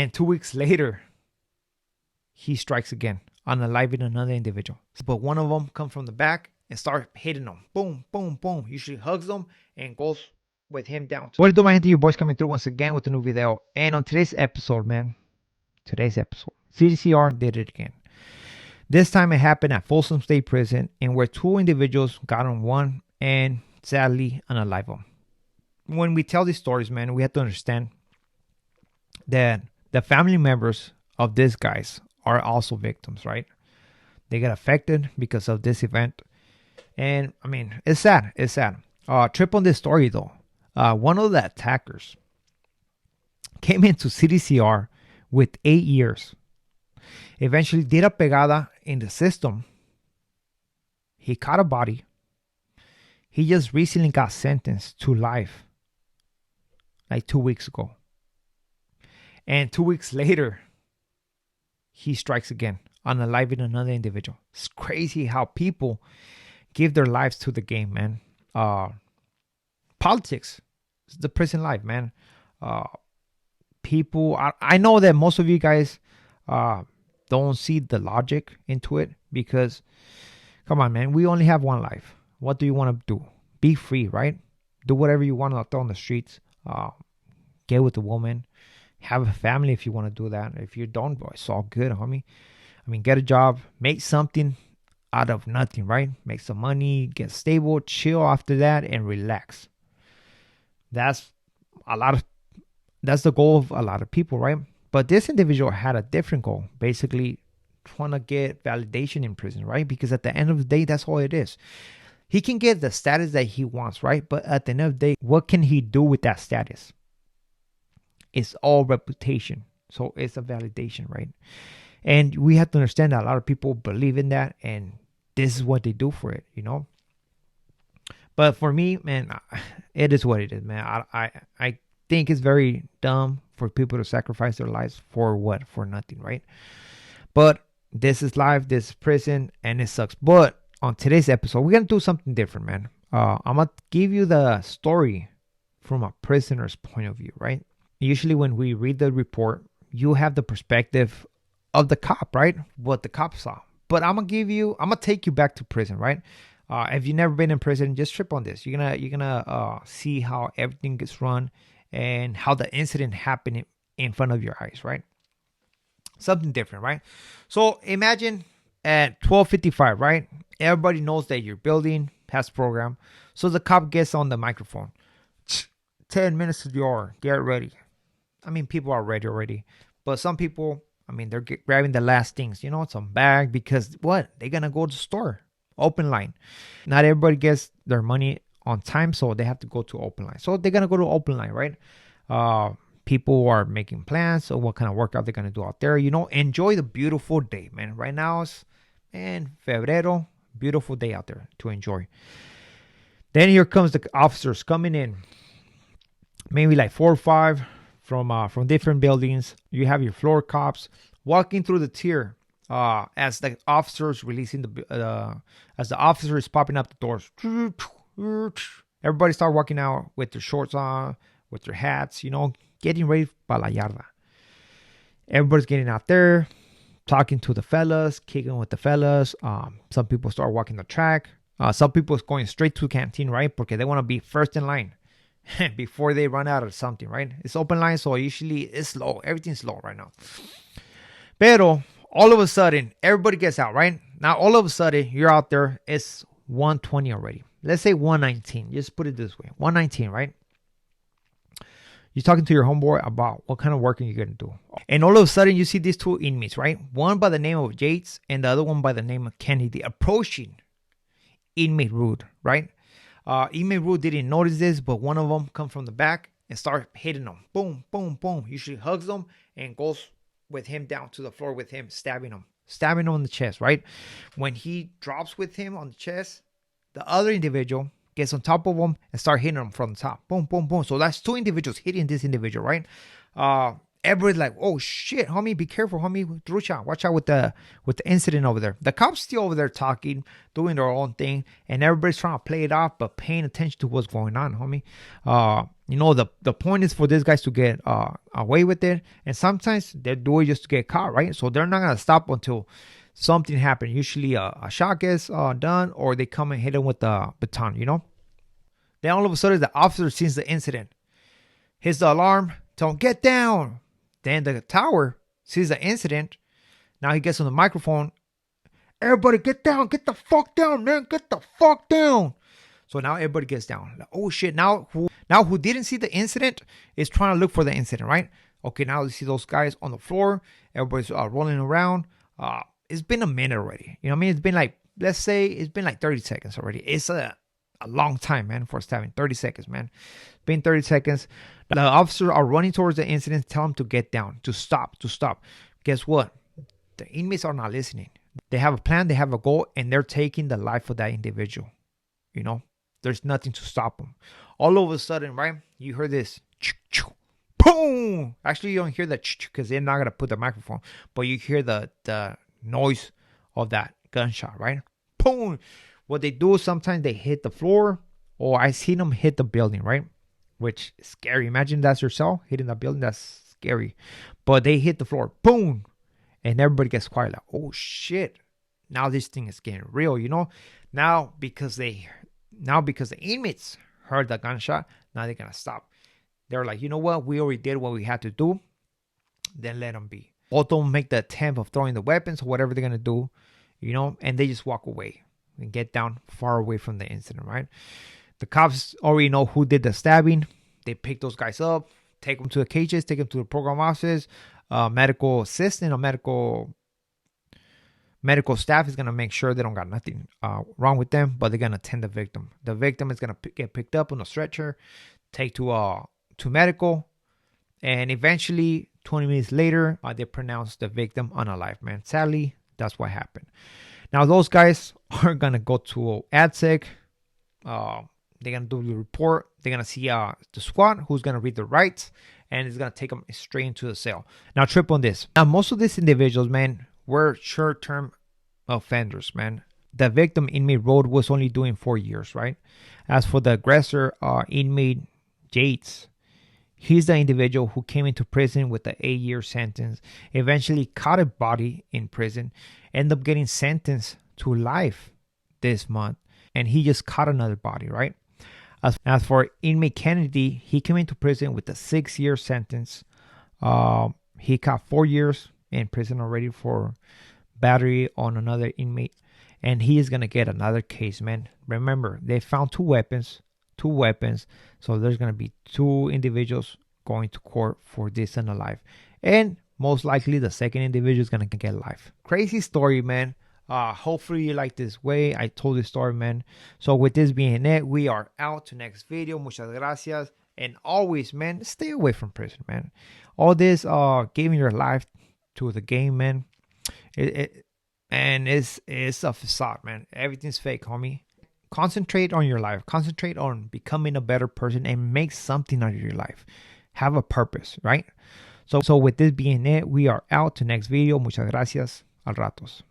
And 2 weeks later, he strikes again, unaliving another individual. But one of them comes from the back and starts hitting them. Boom, boom, boom. Usually hugs them and goes with him down. What do my your boys coming through once again with a new video. And on today's episode, CDCR did it again. This time it happened at Folsom State Prison, and where two individuals got on one and sadly unalive them. When we tell these stories, man, we have to understand that the family members of these guys are also victims, right? They got affected because of this event. And I mean, it's sad. It's sad. Trip on this story though. One of the attackers came into CDCR with 8 years. Eventually did a pegada in the system. He caught a body. He just recently got sentenced to life like 2 weeks ago. And 2 weeks later, he strikes again, unaliving another individual. It's crazy how people give their lives to the game, man. Politics, it's the prison life, man. People, I know that most of you guys don't see the logic into it because, come on, man, we only have one life. What do you want to do? Be free, right? Do whatever you want out there on the streets. Get with a woman. Have a family if you want to do that. If you don't, boy, it's all good, homie. I mean, get a job. Make something out of nothing, right? Make some money. Get stable. Chill after that and relax. That's the goal of a lot of people, right? But this individual had a different goal. Basically, trying to get validation in prison, right? Because at the end of the day, that's all it is. He can get the status that he wants, right? But at the end of the day, what can he do with that status? It's all reputation. So it's a validation, right? And we have to understand that a lot of people believe in that, and this is what they do for it, you know? But for me, man, it is what it is, man. I think it's very dumb for people to sacrifice their lives for what? For nothing, right? But this is life, this is prison, and it sucks. But on today's episode, we're going to do something different, man. I'm going to give you the story from a prisoner's point of view, right? Usually when we read the report, you have the perspective of the cop, right? What the cop saw. But I'm going to take you back to prison, right? If you've never been in prison, just trip on this. You're gonna see how everything gets run and how the incident happened in front of your eyes, right? Something different, right? So imagine at 12:55, right? Everybody knows that your building has program. So the cop gets on the microphone. 10 minutes to the hour. Get ready. I mean, people are ready already. But some people, I mean, they're grabbing the last things, you know, some bag because what? They're going to go to the store. Open line. Not everybody gets their money on time, so they have to go to open line. So they're going to go to open line, right? People are making plans of what kind of workout they're going to do out there. You know, enjoy the beautiful day, man. Right now it's, febrero. Beautiful day out there to enjoy. Then here comes the officers coming in. Maybe like 4 or 5 from different buildings. You have your floor cops walking through the tier as the officers releasing as the officer is popping up the doors. Everybody start walking out with their shorts on, with their hats, you know, getting ready para la yarda. Everybody's getting out there, talking to the fellas, kicking with the fellas. Some people start walking the track. Some people is going straight to the canteen, right? Because they want to be first in line before they run out of something, right? It's open line, so usually it's slow. Everything's slow right now. Pero all of a sudden, everybody gets out, right? Now, all of a sudden, you're out there. It's 1:20 already. Let's say 1:19. Just put it this way. 1:19, right? You're talking to your homeboy about what kind of work are you going to do. And all of a sudden, you see these two inmates, right? One by the name of Yates and the other one by the name of Kennedy approaching inmate Rude, right? Inmate Rude didn't notice this, but one of them comes from the back and starts hitting them. Boom, boom, boom. Usually hugs them and goes with him down to the floor with him, stabbing him on the chest, right? When he drops with him on the chest, the other individual gets on top of him and start hitting him from the top. Boom, boom, boom. So that's two individuals hitting this individual, right? Everybody's like, oh shit, homie, be careful, homie. Trucha, watch out with the incident over there. The cops still over there talking, doing their own thing, and everybody's trying to play it off, but paying attention to what's going on, homie. the point is for these guys to get away with it, and sometimes they do it just to get caught, right? So they're not gonna stop until something happens. Usually a shot gets done, or they come and hit them with the baton. Then all of a sudden the officer sees the incident, hits the alarm, tell him get down. Then the tower sees the incident. Now he gets on the microphone. Everybody get down, get the fuck down, man, get the fuck down. So now everybody gets down. Like, oh shit! Now who didn't see the incident is trying to look for the incident, right? Okay, now you see those guys on the floor. Everybody's rolling around. It's been a minute already. You know what I mean? It's been like, let's say it's been like 30 seconds already. It's a long time, man, for stabbing. 30 seconds, man. It's been 30 seconds. The officers are running towards the incident. Tell them to get down, to stop. Guess what? The inmates are not listening. They have a plan, they have a goal, and they're taking the life of that individual. There's nothing to stop them. All of a sudden, right, you hear this, boom. Actually, you don't hear that because they're not going to put the microphone, but you hear the noise of that gunshot, right? Boom. What they do is sometimes they hit the floor, or I seen them hit the building, right? Which is scary. Imagine that's yourself hitting the building. That's scary. But they hit the floor, boom. And everybody gets quiet, like, oh shit. Now this thing is getting real, Now because the inmates heard the gunshot, now they're gonna stop. They're like, you know what? We already did what we had to do. Then let them be. Both of them make the attempt of throwing the weapons or whatever they're gonna do, and they just walk away and get down far away from the incident, right? The cops already know who did the stabbing. They pick those guys up, take them to the cages, take them to the program office. Medical assistant or medical staff is going to make sure they don't got nothing wrong with them, but they're going to attend the victim. The victim is going to get picked up on a stretcher, take to medical, and eventually 20 minutes later, they pronounce the victim unalive, man. Sadly, that's what happened. Now, those guys are going to go to ADSEC. They're going to do the report. They're going to see the squad who's going to read the rights, and it's going to take them straight into the cell. Now, trip on this. Now, most of these individuals, man, were short-term offenders, man. The victim inmate Road was only doing 4 years, right? As for the aggressor, inmate Yates, he's the individual who came into prison with an 8-year sentence, eventually caught a body in prison, ended up getting sentenced to life this month, and he just caught another body, right? As for inmate Kennedy, he came into prison with a 6-year sentence. He caught 4 years in prison already for battery on another inmate, and he is going to get another case, man. Remember, they found two weapons, so there's going to be 2 individuals going to court for this unalive, and most likely the second individual is going to get life. Crazy story, man. Hopefully you like this way I told this story, man. So with this being it, we are out to next video. Muchas gracias. And always, man, stay away from prison, man. All this giving your life to the game, man, it's a facade, man. Everything's fake, homie. Concentrate on your life. Concentrate on becoming a better person and make something out of your life. Have a purpose, right? So with this being it, we are out to next video. Muchas gracias. Al ratos.